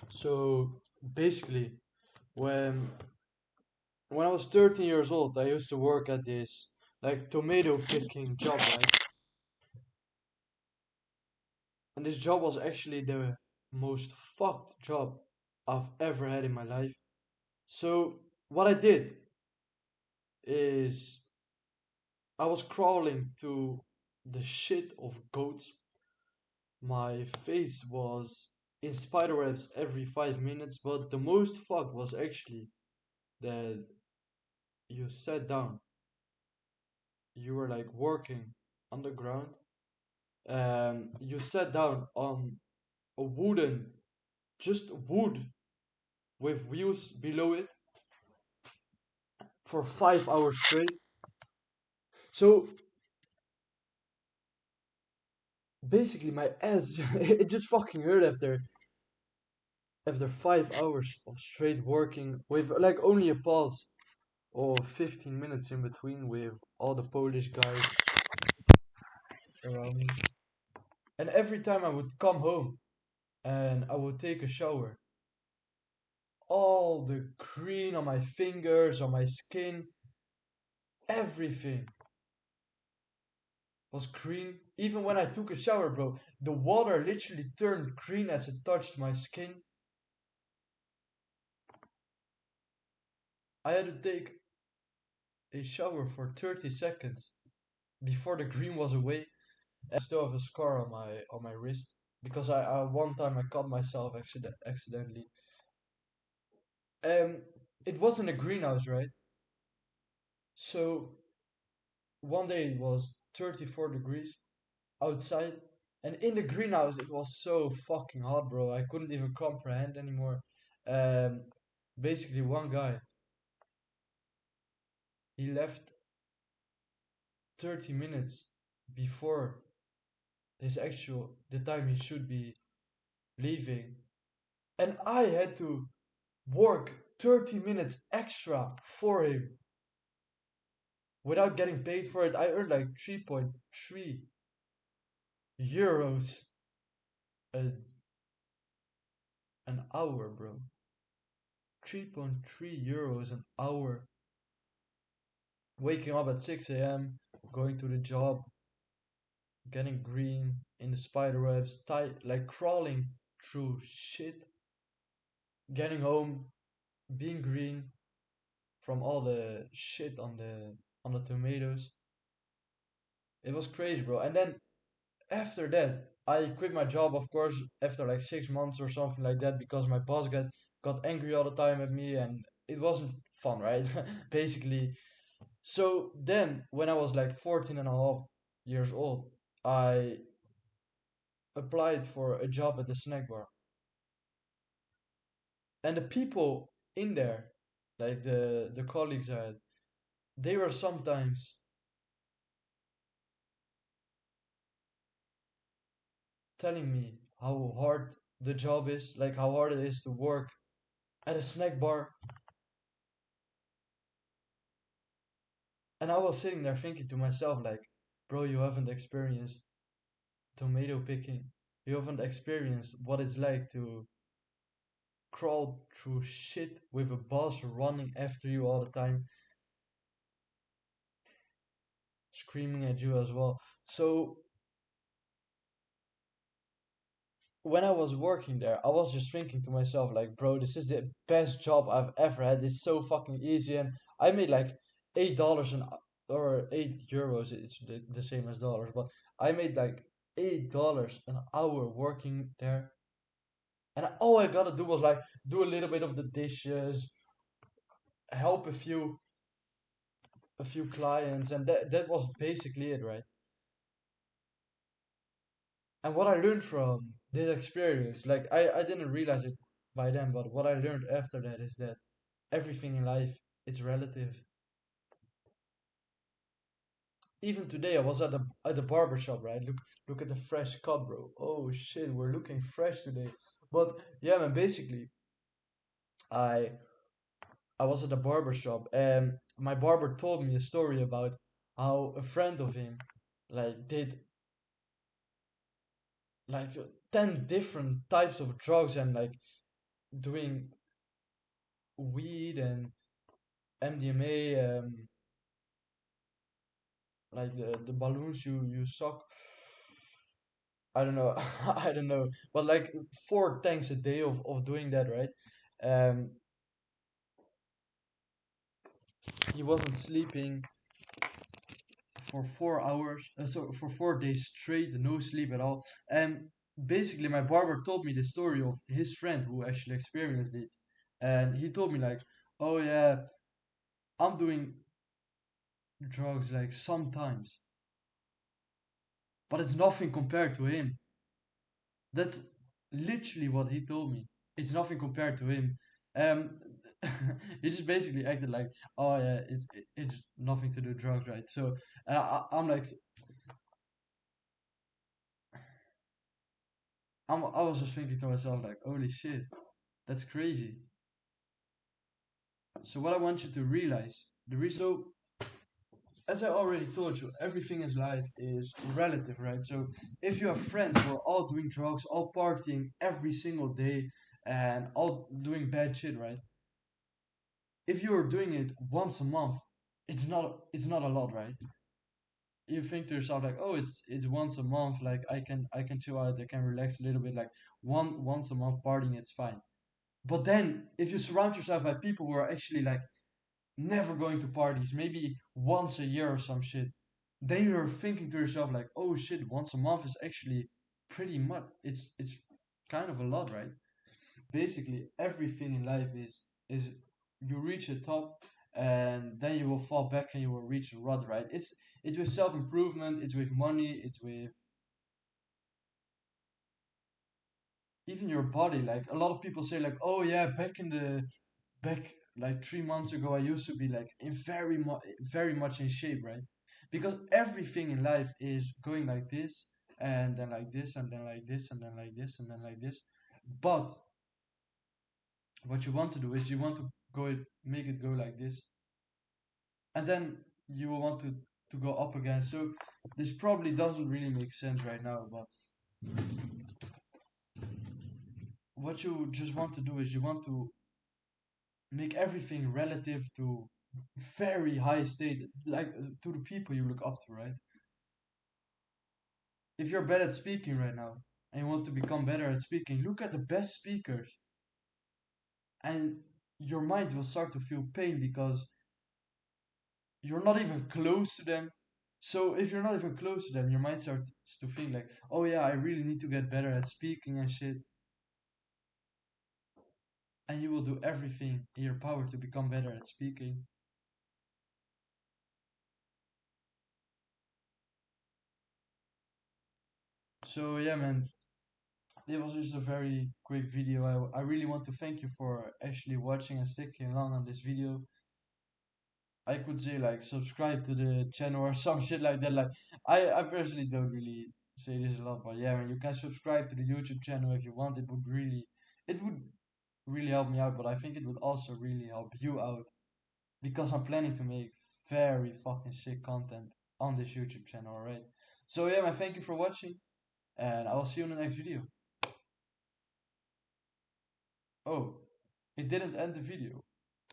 So basically, when when I was 13 years old, I used to work at this like tomato picking job, right? And this job was actually the most fucked job I've ever had in my life. So what I did is I was crawling through the shit of goats. My face was in spider webs every 5 minutes, but the most fucked was actually that you sat down, you were like working on the ground, and you sat down on a wooden, just wood with wheels below it for 5 hours straight. So basically, my ass it just fucking hurt after 5 hours of straight working with like only a pause of 15 minutes in between with all the Polish guys around me. And every time I would come home and I would take a shower, all the green on my fingers, on my skin, everything was green. Even when I took a shower, bro, the water literally turned green as it touched my skin. I had to take a shower for 30 seconds before the green was away. I still have a scar on my wrist because I one time I cut myself accidentally. Um, it wasn't a greenhouse, right? So one day it was 34 degrees outside, and in the greenhouse it was so fucking hot, bro. I couldn't even comprehend anymore. Um, basically, one guy he left 30 minutes before the time he should be leaving, and I had to work 30 minutes extra for him without getting paid for it. I earned like 3.3 euros a, an hour, bro. 3.3 euros an hour. Waking up at 6 a.m., going to the job, getting green in the spider webs, like crawling through shit, getting home, being green from all the shit on the tomatoes. It was crazy, bro. And then after that, I quit my job, of course, after like 6 months or something like that, because my boss got angry all the time at me, and it wasn't fun, right? Basically. So then, when I was like 14 and a half years old, I applied for a job at the snack bar. And the people in there, like the colleagues I had, they were sometimes telling me how hard the job is, like how hard it is to work at a snack bar. And I was sitting there thinking to myself, like, bro, you haven't experienced tomato picking. You haven't experienced what it's like to crawl through shit with a boss running after you all the time, screaming at you as well. So when I was working there, I was just thinking to myself, like, bro, this is the best job I've ever had. It's so fucking easy, and I made like $8 an or €8. It's the same as dollars, but I made like $8 an hour working there, and all I gotta do was like do a little bit of the dishes, help a few clients, and that was basically it, right? And what I learned from this experience, like I didn't realize it by then, but what I learned after that is that everything in life it's relative. Even today I was at the barber shop, right? Look at the fresh cut, bro. Oh shit, we're looking fresh today. But yeah, man, basically I I was at the barber shop and my barber told me a story about how a friend of him like did like 10 different types of drugs and like doing weed and MDMA, like the balloons you suck. I don't know, I don't know, but like 4 tanks a day of doing that, right? Um, he wasn't sleeping for 4 hours, so for 4 days straight, no sleep at all. And basically, my barber told me the story of his friend who actually experienced it, and he told me like, oh yeah, I'm doing drugs like sometimes, but it's nothing compared to him. That's literally what he told me. It's nothing compared to him. Um, he just basically acted like, oh yeah, it's nothing to do with drugs, right? So I'm like, I was just thinking to myself like, holy shit, that's crazy. So what I want you to realize, the reason, so as I already told you, everything in life is relative, right? So if you have friends who are all doing drugs, all partying every single day, and all doing bad shit, right? If you are doing it once a month, it's not a lot, right? You think to yourself like, oh, it's once a month, like I can chill out, I can relax a little bit, like once a month partying, it's fine. But then if you surround yourself by people who are actually like never going to parties, maybe once a year or some shit, then you're thinking to yourself like, oh shit, once a month is actually pretty much, it's kind of a lot, right? Basically everything in life is you reach a top and then you will fall back and you will reach a rut, right? It's with self-improvement, it's with money, it's with even your body. Like a lot of people say like, oh yeah, back like 3 months ago I used to be like in very much in shape, right? Because everything in life is going like this and then like this and then like this and then like this and then like this. But what you want to do is you want to make it go like this, and then you will want to go up again. So this probably doesn't really make sense right now, but what you just want to do is you want to make everything relative to very high state, like to the people you look up to, right? If you're bad at speaking right now and you want to become better at speaking, look at the best speakers, and your mind will start to feel pain because you're not even close to them. So if you're not even close to them, your mind starts to think like, oh yeah, I really need to get better at speaking and shit. And you will do everything in your power to become better at speaking. So yeah, man, it was just a very quick video. I really want to thank you for actually watching and sticking along on this video. I could say like subscribe to the channel or some shit like that. Like I personally don't really say this a lot, but yeah, man, you can subscribe to the YouTube channel if you want. It would really help me out, but I think it would also really help you out because I'm planning to make very fucking sick content on this YouTube channel, alright? So yeah, man, thank you for watching, and I will see you in the next video. Oh, it didn't end the video.